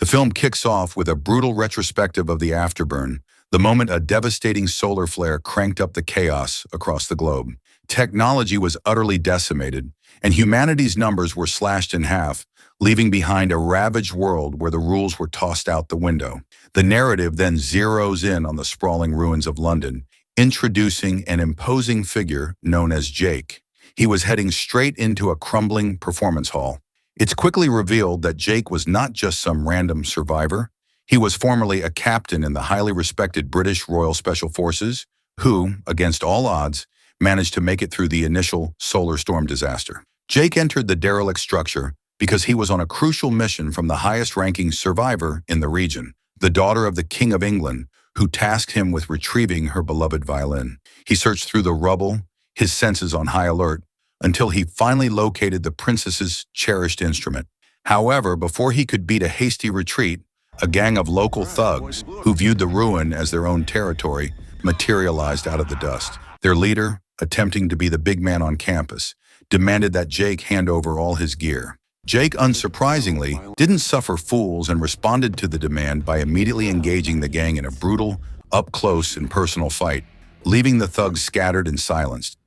The film kicks off with a brutal retrospective of the Afterburn, the moment a devastating solar flare cranked up the chaos across the globe. Technology was utterly decimated, and humanity's numbers were slashed in half, leaving behind a ravaged world where the rules were tossed out the window. The narrative then zeroes in on the sprawling ruins of London, introducing an imposing figure known as Jake. He was heading straight into a crumbling performance hall. It's quickly revealed that Jake was not just some random survivor. He was formerly a captain in the highly respected British Royal Special Forces, who, against all odds, managed to make it through the initial solar storm disaster. Jake entered the derelict structure because he was on a crucial mission from the highest-ranking survivor in the region, the daughter of the King of England, who tasked him with retrieving her beloved violin. He searched through the rubble, his senses on high alert, until he finally located the princess's cherished instrument. However, before he could beat a hasty retreat, a gang of local thugs, who viewed the ruin as their own territory, materialized out of the dust. Their leader, attempting to be the big man on campus, demanded that Jake hand over all his gear. Jake, unsurprisingly, didn't suffer fools and responded to the demand by immediately engaging the gang in a brutal, up-close and personal fight, leaving the thugs scattered and silenced.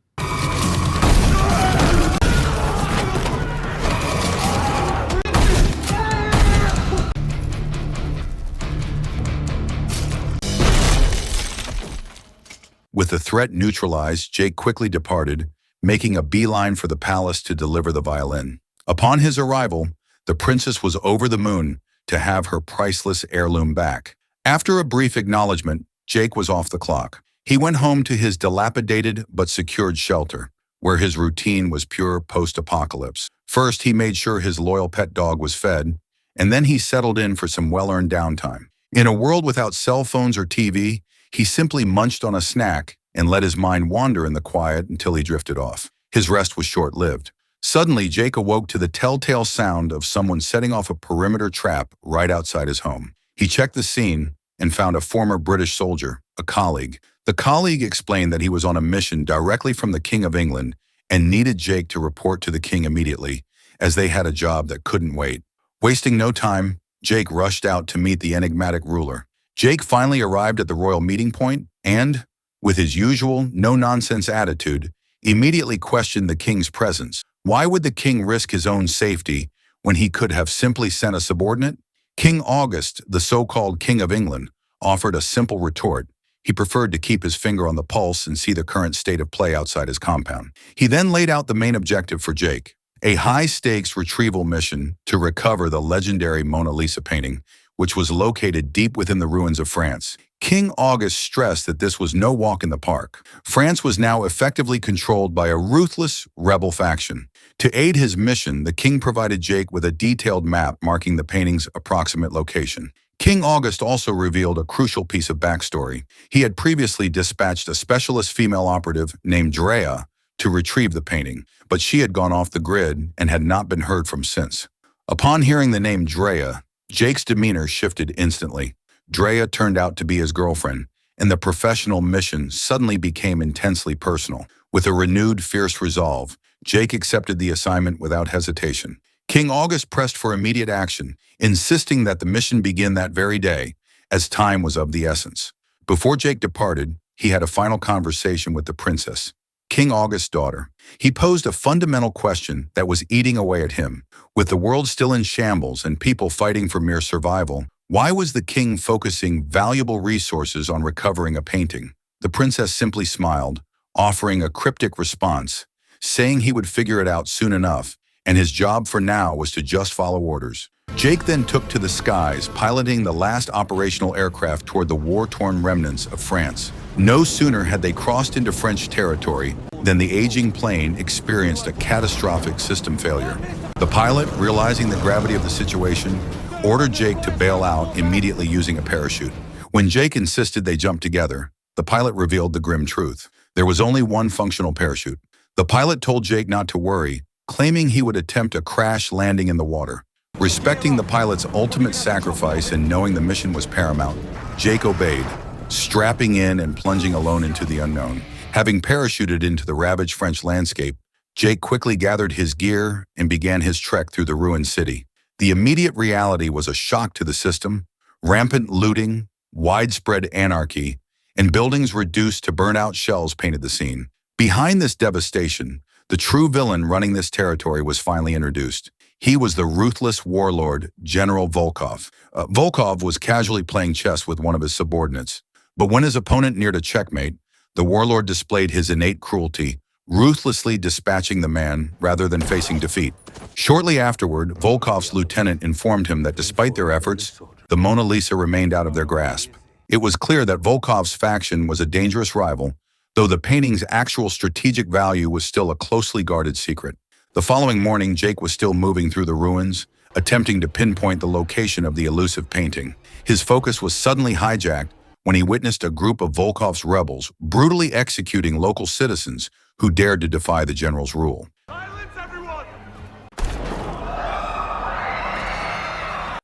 With the threat neutralized, Jake quickly departed, making a beeline for the palace to deliver the violin. Upon his arrival, the princess was over the moon to have her priceless heirloom back. After a brief acknowledgement, Jake was off the clock. He went home to his dilapidated but secured shelter, where his routine was pure post-apocalypse. First, he made sure his loyal pet dog was fed, and then he settled in for some well-earned downtime. In a world without cell phones or TV, he simply munched on a snack and let his mind wander in the quiet until he drifted off. His rest was short-lived. Suddenly, Jake awoke to the telltale sound of someone setting off a perimeter trap right outside his home. He checked the scene and found a former British soldier, a colleague. The colleague explained that he was on a mission directly from the King of England and needed Jake to report to the king immediately, as they had a job that couldn't wait. Wasting no time, Jake rushed out to meet the enigmatic ruler. Jake finally arrived at the royal meeting point and, with his usual no-nonsense attitude, immediately questioned the king's presence. Why would the king risk his own safety when he could have simply sent a subordinate? King August, the so-called King of England, offered a simple retort. He preferred to keep his finger on the pulse and see the current state of play outside his compound. He then laid out the main objective for Jake, a high-stakes retrieval mission to recover the legendary Mona Lisa painting, which was located deep within the ruins of France. King August stressed that this was no walk in the park. France was now effectively controlled by a ruthless rebel faction. To aid his mission, the king provided Jake with a detailed map marking the painting's approximate location. King August also revealed a crucial piece of backstory. He had previously dispatched a specialist female operative named Drea to retrieve the painting, but she had gone off the grid and had not been heard from since. Upon hearing the name Drea, Jake's demeanor shifted instantly. Drea turned out to be his girlfriend, and the professional mission suddenly became intensely personal. With a renewed, fierce resolve, Jake accepted the assignment without hesitation. King August pressed for immediate action, insisting that the mission begin that very day, as time was of the essence. Before Jake departed, he had a final conversation with the princess, King August's daughter. He posed a fundamental question that was eating away at him. With the world still in shambles and people fighting for mere survival, why was the king focusing valuable resources on recovering a painting? The princess simply smiled, offering a cryptic response, saying he would figure it out soon enough, and his job for now was to just follow orders. Jake then took to the skies, piloting the last operational aircraft toward the war-torn remnants of France. No sooner had they crossed into French territory than the aging plane experienced a catastrophic system failure. The pilot, realizing the gravity of the situation, ordered Jake to bail out immediately using a parachute. When Jake insisted they jump together, the pilot revealed the grim truth. There was only one functional parachute. The pilot told Jake not to worry, claiming he would attempt a crash landing in the water. Respecting the pilot's ultimate sacrifice and knowing the mission was paramount, Jake obeyed, strapping in and plunging alone into the unknown. Having parachuted into the ravaged French landscape, Jake quickly gathered his gear and began his trek through the ruined city. The immediate reality was a shock to the system: rampant looting, widespread anarchy, and buildings reduced to burnt-out shells painted the scene. Behind this devastation, the true villain running this territory was finally introduced. He was the ruthless warlord, General Volkov. Volkov was casually playing chess with one of his subordinates, but when his opponent neared a checkmate, the warlord displayed his innate cruelty, ruthlessly dispatching the man rather than facing defeat. Shortly afterward, Volkov's lieutenant informed him that despite their efforts, the Mona Lisa remained out of their grasp. It was clear that Volkov's faction was a dangerous rival, though the painting's actual strategic value was still a closely guarded secret. The following morning, Jake was still moving through the ruins, attempting to pinpoint the location of the elusive painting. His focus was suddenly hijacked when he witnessed a group of Volkov's rebels brutally executing local citizens who dared to defy the general's rule. Silence, everyone!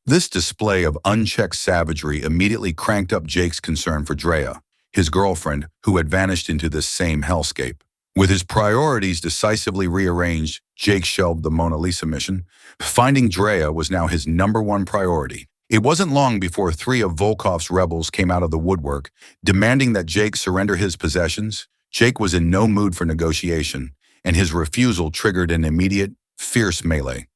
This display of unchecked savagery immediately cranked up Jake's concern for Drea, his girlfriend, who had vanished into this same hellscape. With his priorities decisively rearranged, Jake shelved the Mona Lisa mission. Finding Drea was now his #1 priority. It wasn't long before 3 of Volkov's rebels came out of the woodwork, demanding that Jake surrender his possessions. Jake was in no mood for negotiation, and his refusal triggered an immediate, fierce melee.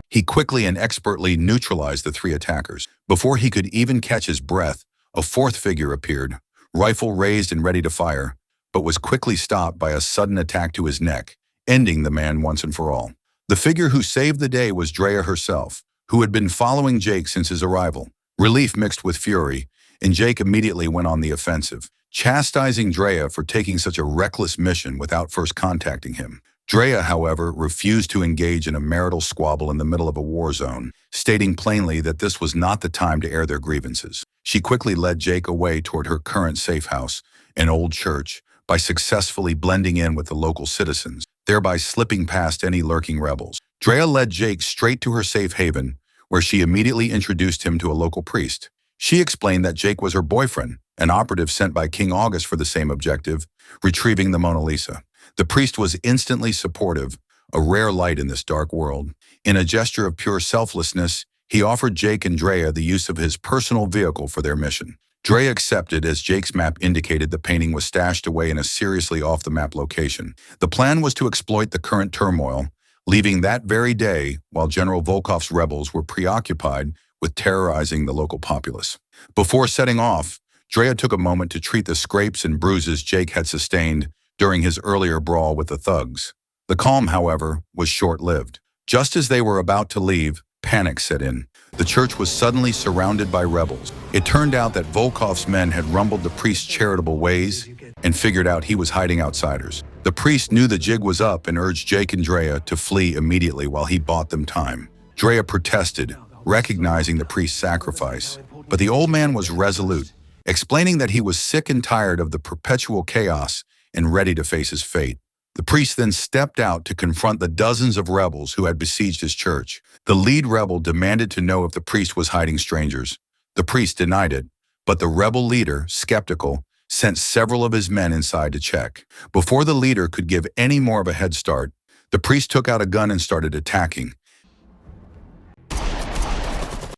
He quickly and expertly neutralized the 3 attackers. Before he could even catch his breath, a 4th figure appeared, rifle raised and ready to fire, but was quickly stopped by a sudden attack to his neck, ending the man once and for all. The figure who saved the day was Drea herself, who had been following Jake since his arrival. Relief mixed with fury, and Jake immediately went on the offensive, chastising Drea for taking such a reckless mission without first contacting him. Drea, however, refused to engage in a marital squabble in the middle of a war zone, stating plainly that this was not the time to air their grievances. She quickly led Jake away toward her current safe house, an old church, by successfully blending in with the local citizens, thereby slipping past any lurking rebels. Drea led Jake straight to her safe haven, where she immediately introduced him to a local priest. She explained that Jake was her boyfriend, an operative sent by King August for the same objective, retrieving the Mona Lisa. The priest was instantly supportive, a rare light in this dark world. In a gesture of pure selflessness, he offered Jake and Drea the use of his personal vehicle for their mission. Drea accepted, as Jake's map indicated the painting was stashed away in a seriously off-the-map location. The plan was to exploit the current turmoil, leaving that very day while General Volkov's rebels were preoccupied with terrorizing the local populace. Before setting off, Drea took a moment to treat the scrapes and bruises Jake had sustained during his earlier brawl with the thugs. The calm, however, was short-lived. Just as they were about to leave, panic set in. The church was suddenly surrounded by rebels. It turned out that Volkov's men had rumbled the priest's charitable ways and figured out he was hiding outsiders. The priest knew the jig was up and urged Jake and Drea to flee immediately while he bought them time. Drea protested, recognizing the priest's sacrifice, but the old man was resolute, explaining that he was sick and tired of the perpetual chaos and ready to face his fate. The priest then stepped out to confront the dozens of rebels who had besieged his church. The lead rebel demanded to know if the priest was hiding strangers. The priest denied it, but the rebel leader, skeptical, sent several of his men inside to check. Before the leader could give any more of a head start, the priest took out a gun and started attacking,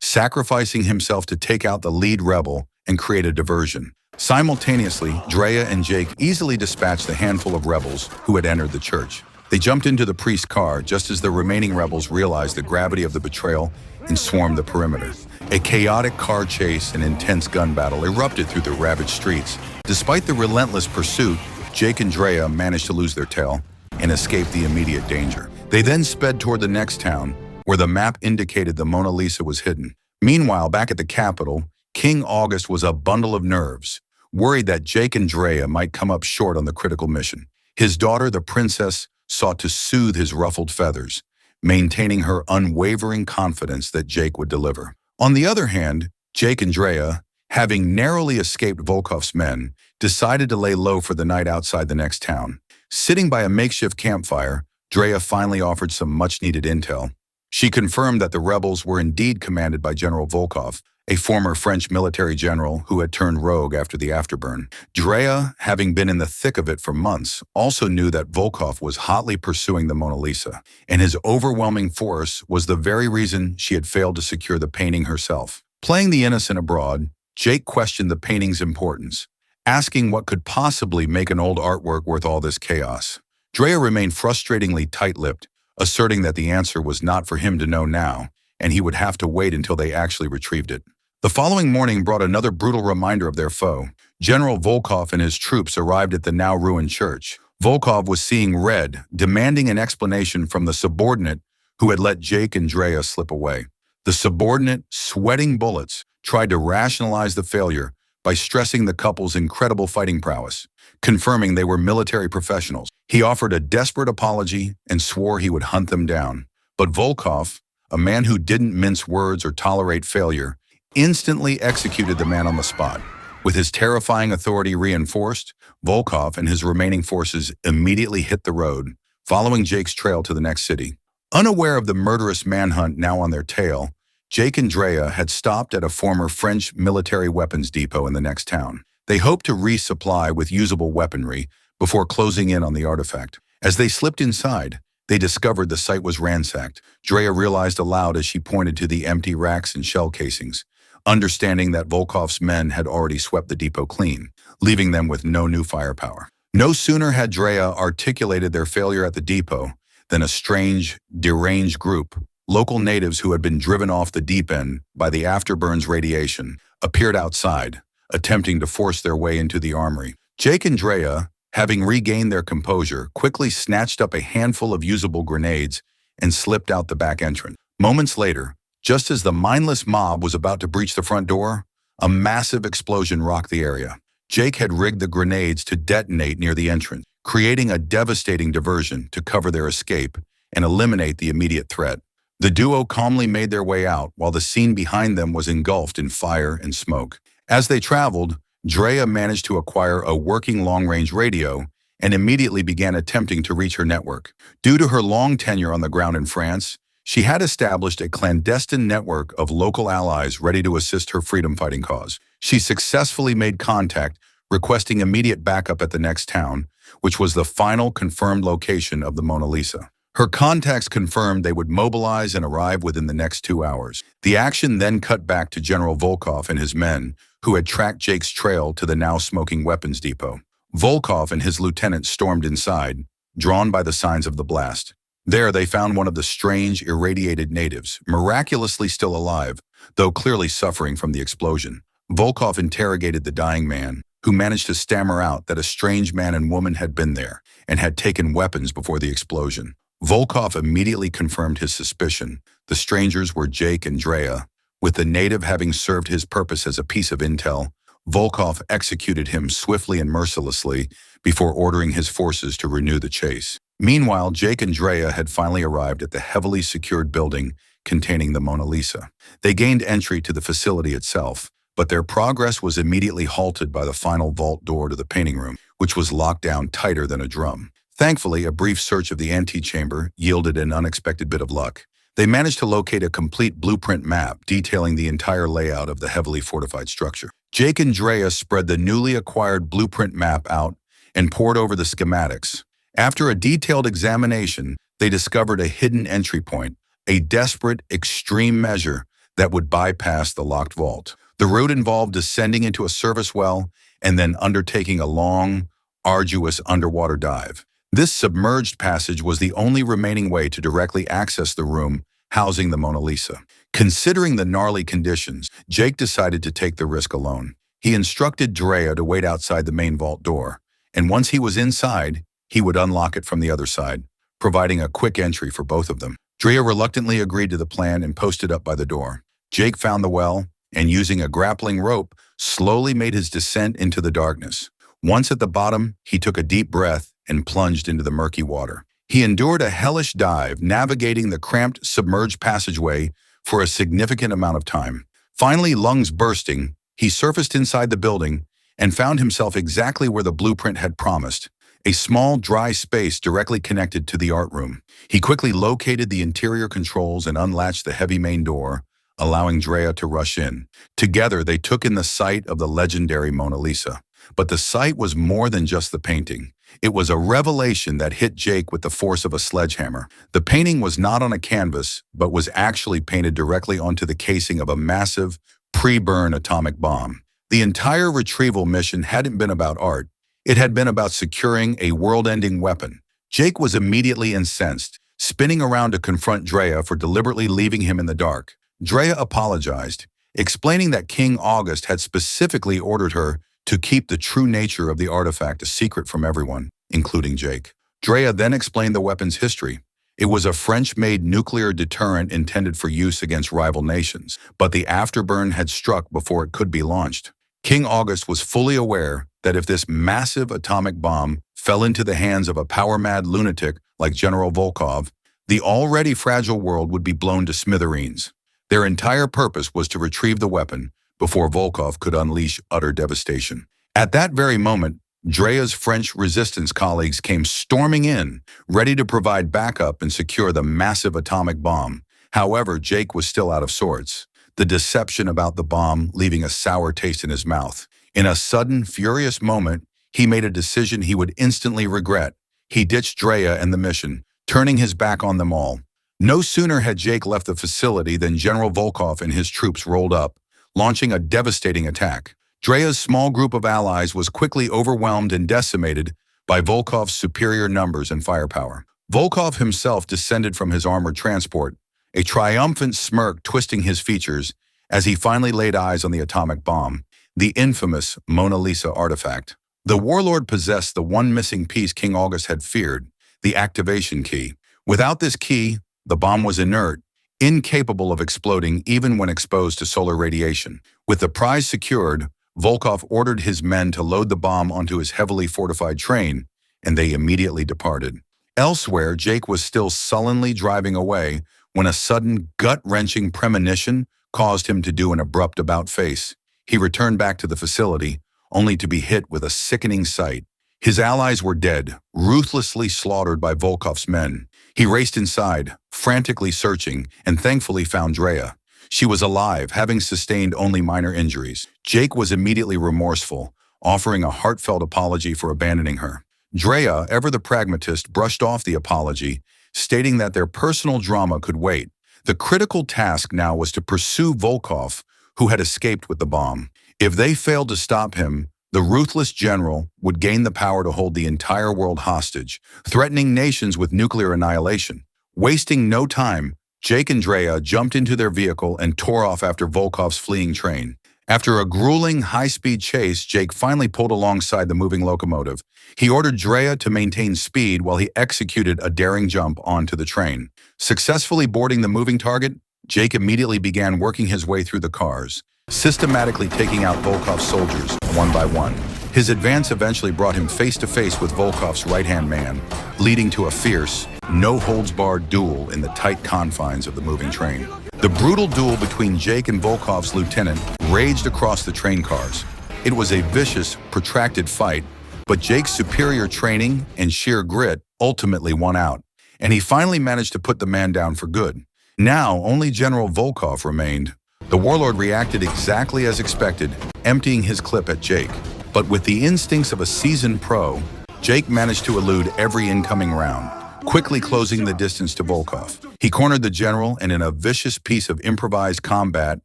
sacrificing himself to take out the lead rebel and create a diversion. Simultaneously, Drea and Jake easily dispatched the handful of rebels who had entered the church. They jumped into the priest's car just as the remaining rebels realized the gravity of the betrayal and swarmed the perimeter. A chaotic car chase and intense gun battle erupted through the ravaged streets. Despite the relentless pursuit, Jake and Drea managed to lose their tail and escape the immediate danger. They then sped toward the next town, where the map indicated the Mona Lisa was hidden. Meanwhile, back at the capital, King August was a bundle of nerves, worried that Jake and Drea might come up short on the critical mission. His daughter, the princess, sought to soothe his ruffled feathers, maintaining her unwavering confidence that Jake would deliver. On the other hand, Jake and Drea, having narrowly escaped Volkov's men, decided to lay low for the night outside the next town. Sitting by a makeshift campfire, Drea finally offered some much-needed intel. She confirmed that the rebels were indeed commanded by General Volkov, a former French military general who had turned rogue after the Afterburn. Drea, having been in the thick of it for months, also knew that Volkov was hotly pursuing the Mona Lisa, and his overwhelming force was the very reason she had failed to secure the painting herself. Playing the innocent abroad, Jake questioned the painting's importance, asking what could possibly make an old artwork worth all this chaos. Drea remained frustratingly tight-lipped, asserting that the answer was not for him to know now, and he would have to wait until they actually retrieved it. The following morning brought another brutal reminder of their foe. General Volkov and his troops arrived at the now-ruined church. Volkov was seeing red, demanding an explanation from the subordinate who had let Jake and Drea slip away. The subordinate, sweating bullets, tried to rationalize the failure by stressing the couple's incredible fighting prowess, confirming they were military professionals. He offered a desperate apology and swore he would hunt them down. But Volkov, a man who didn't mince words or tolerate failure, instantly executed the man on the spot. With his terrifying authority reinforced, Volkov and his remaining forces immediately hit the road, following Jake's trail to the next city. Unaware of the murderous manhunt now on their tail, Jake and Drea had stopped at a former French military weapons depot in the next town. They hoped to resupply with usable weaponry before closing in on the artifact. As they slipped inside, they discovered the site was ransacked. Drea realized aloud as she pointed to the empty racks and shell casings, understanding that Volkov's men had already swept the depot clean, leaving them with no new firepower. No sooner had Drea articulated their failure at the depot than a strange, deranged group, local natives who had been driven off the deep end by the Afterburn's radiation, appeared outside, attempting to force their way into the armory. Jake and Drea, having regained their composure, quickly snatched up a handful of usable grenades and slipped out the back entrance. Moments later, just as the mindless mob was about to breach the front door, a massive explosion rocked the area. Jake had rigged the grenades to detonate near the entrance, creating a devastating diversion to cover their escape and eliminate the immediate threat. The duo calmly made their way out while the scene behind them was engulfed in fire and smoke. As they traveled, Drea managed to acquire a working long-range radio and immediately began attempting to reach her network. Due to her long tenure on the ground in France, she had established a clandestine network of local allies ready to assist her freedom-fighting cause. She successfully made contact, requesting immediate backup at the next town, which was the final confirmed location of the Mona Lisa. Her contacts confirmed they would mobilize and arrive within the next 2 hours. The action then cut back to General Volkov and his men, who had tracked Jake's trail to the now smoking weapons depot. Volkov and his lieutenant stormed inside, drawn by the signs of the blast. There they found one of the strange, irradiated natives, miraculously still alive, though clearly suffering from the explosion. Volkov interrogated the dying man, who managed to stammer out that a strange man and woman had been there and had taken weapons before the explosion. Volkov immediately confirmed his suspicion. The strangers were Jake and Drea. With the native having served his purpose as a piece of intel, Volkov executed him swiftly and mercilessly before ordering his forces to renew the chase. Meanwhile, Jake and Drea had finally arrived at the heavily secured building containing the Mona Lisa. They gained entry to the facility itself, but their progress was immediately halted by the final vault door to the painting room, which was locked down tighter than a drum. Thankfully, a brief search of the antechamber yielded an unexpected bit of luck. They managed to locate a complete blueprint map detailing the entire layout of the heavily fortified structure. Jake and Drea spread the newly acquired blueprint map out and pored over the schematics. After a detailed examination, they discovered a hidden entry point, a desperate, extreme measure that would bypass the locked vault. The route involved descending into a service well and then undertaking a long, arduous underwater dive. This submerged passage was the only remaining way to directly access the room housing the Mona Lisa. Considering the gnarly conditions, Jake decided to take the risk alone. He instructed Drea to wait outside the main vault door, and once he was inside, he would unlock it from the other side, providing a quick entry for both of them. Drea reluctantly agreed to the plan and posted up by the door. Jake found the well, and using a grappling rope, slowly made his descent into the darkness. Once at the bottom, he took a deep breath and plunged into the murky water. He endured a hellish dive, navigating the cramped, submerged passageway for a significant amount of time. Finally, lungs bursting, he surfaced inside the building and found himself exactly where the blueprint had promised, a small, dry space directly connected to the art room. He quickly located the interior controls and unlatched the heavy main door, allowing Drea to rush in. Together, they took in the sight of the legendary Mona Lisa. But the sight was more than just the painting. It was a revelation that hit Jake with the force of a sledgehammer. The painting was not on a canvas, but was actually painted directly onto the casing of a massive, pre-burn atomic bomb. The entire retrieval mission hadn't been about art. It had been about securing a world-ending weapon. Jake was immediately incensed, spinning around to confront Drea for deliberately leaving him in the dark. Drea apologized, explaining that King August had specifically ordered her to keep the true nature of the artifact a secret from everyone, including Jake. Drea then explained the weapon's history. It was a French-made nuclear deterrent intended for use against rival nations, but the Afterburn had struck before it could be launched. King August was fully aware that if this massive atomic bomb fell into the hands of a power-mad lunatic like General Volkov, the already fragile world would be blown to smithereens. Their entire purpose was to retrieve the weapon before Volkov could unleash utter devastation. At that very moment, Drea's French resistance colleagues came storming in, ready to provide backup and secure the massive atomic bomb. However, Jake was still out of sorts, the deception about the bomb leaving a sour taste in his mouth. In a sudden, furious moment, he made a decision he would instantly regret. He ditched Drea and the mission, turning his back on them all. No sooner had Jake left the facility than General Volkov and his troops rolled up, launching a devastating attack. Drea's small group of allies was quickly overwhelmed and decimated by Volkov's superior numbers and firepower. Volkov himself descended from his armored transport, a triumphant smirk twisting his features as he finally laid eyes on the atomic bomb, the infamous Mona Lisa artifact. The warlord possessed the one missing piece King August had feared, the activation key. Without this key, the bomb was inert, incapable of exploding even when exposed to solar radiation. With the prize secured, Volkov ordered his men to load the bomb onto his heavily fortified train, and they immediately departed. Elsewhere, Jake was still sullenly driving away when a sudden gut-wrenching premonition caused him to do an abrupt about-face. He returned back to the facility, only to be hit with a sickening sight. His allies were dead, ruthlessly slaughtered by Volkov's men. He raced inside, frantically searching, and thankfully found Drea. She was alive, having sustained only minor injuries. Jake was immediately remorseful, offering a heartfelt apology for abandoning her. Drea, ever the pragmatist, brushed off the apology, stating that their personal drama could wait. The critical task now was to pursue Volkov, who had escaped with the bomb. If they failed to stop him, the ruthless general would gain the power to hold the entire world hostage, threatening nations with nuclear annihilation. Wasting no time, Jake and Drea jumped into their vehicle and tore off after Volkov's fleeing train. After a grueling, high-speed chase, Jake finally pulled alongside the moving locomotive. He ordered Drea to maintain speed while he executed a daring jump onto the train. Successfully boarding the moving target, Jake immediately began working his way through the cars, systematically taking out Volkov's soldiers, one by one. His advance eventually brought him face-to-face with Volkov's right-hand man, leading to a fierce, no-holds-barred duel in the tight confines of the moving train. The brutal duel between Jake and Volkov's lieutenant raged across the train cars. It was a vicious, protracted fight, but Jake's superior training and sheer grit ultimately won out, and he finally managed to put the man down for good. Now, only General Volkov remained. The warlord reacted exactly as expected, emptying his clip at Jake. But with the instincts of a seasoned pro, Jake managed to elude every incoming round, quickly closing the distance to Volkov. He cornered the general and in a vicious piece of improvised combat,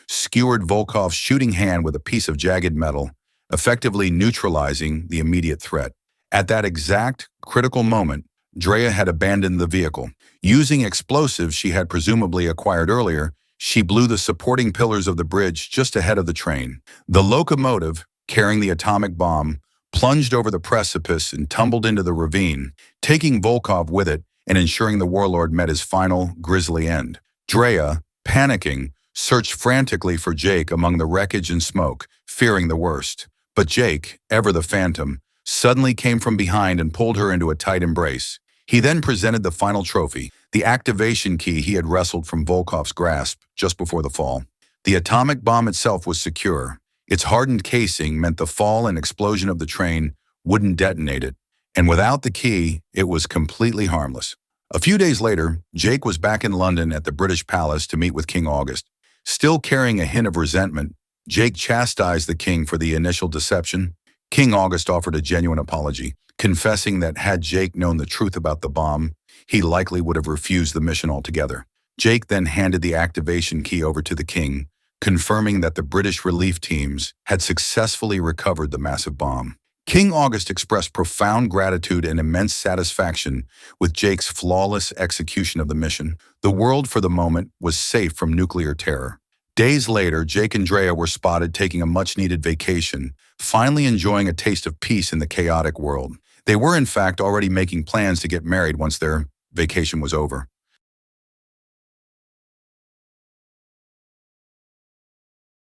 skewered Volkov's shooting hand with a piece of jagged metal, effectively neutralizing the immediate threat. At that exact, critical moment, Drea had abandoned the vehicle. Using explosives she had presumably acquired earlier, she blew the supporting pillars of the bridge just ahead of the train. The locomotive, carrying the atomic bomb, plunged over the precipice and tumbled into the ravine, taking Volkov with it and ensuring the warlord met his final, grisly end. Drea, panicking, searched frantically for Jake among the wreckage and smoke, fearing the worst. But Jake, ever the phantom, suddenly came from behind and pulled her into a tight embrace. He then presented the final trophy, the activation key he had wrestled from Volkov's grasp just before the fall. The atomic bomb itself was secure. Its hardened casing meant the fall and explosion of the train wouldn't detonate it, and without the key, it was completely harmless. A few days later, Jake was back in London at the British Palace to meet with King August. Still carrying a hint of resentment, Jake chastised the king for the initial deception. King August offered a genuine apology, confessing that had Jake known the truth about the bomb, he likely would have refused the mission altogether. Jake then handed the activation key over to the king, confirming that the British relief teams had successfully recovered the massive bomb. King August expressed profound gratitude and immense satisfaction with Jake's flawless execution of the mission. The world, for the moment, was safe from nuclear terror. Days later, Jake and Drea were spotted taking a much-needed vacation, finally enjoying a taste of peace in the chaotic world. They were, in fact, already making plans to get married once their vacation was over.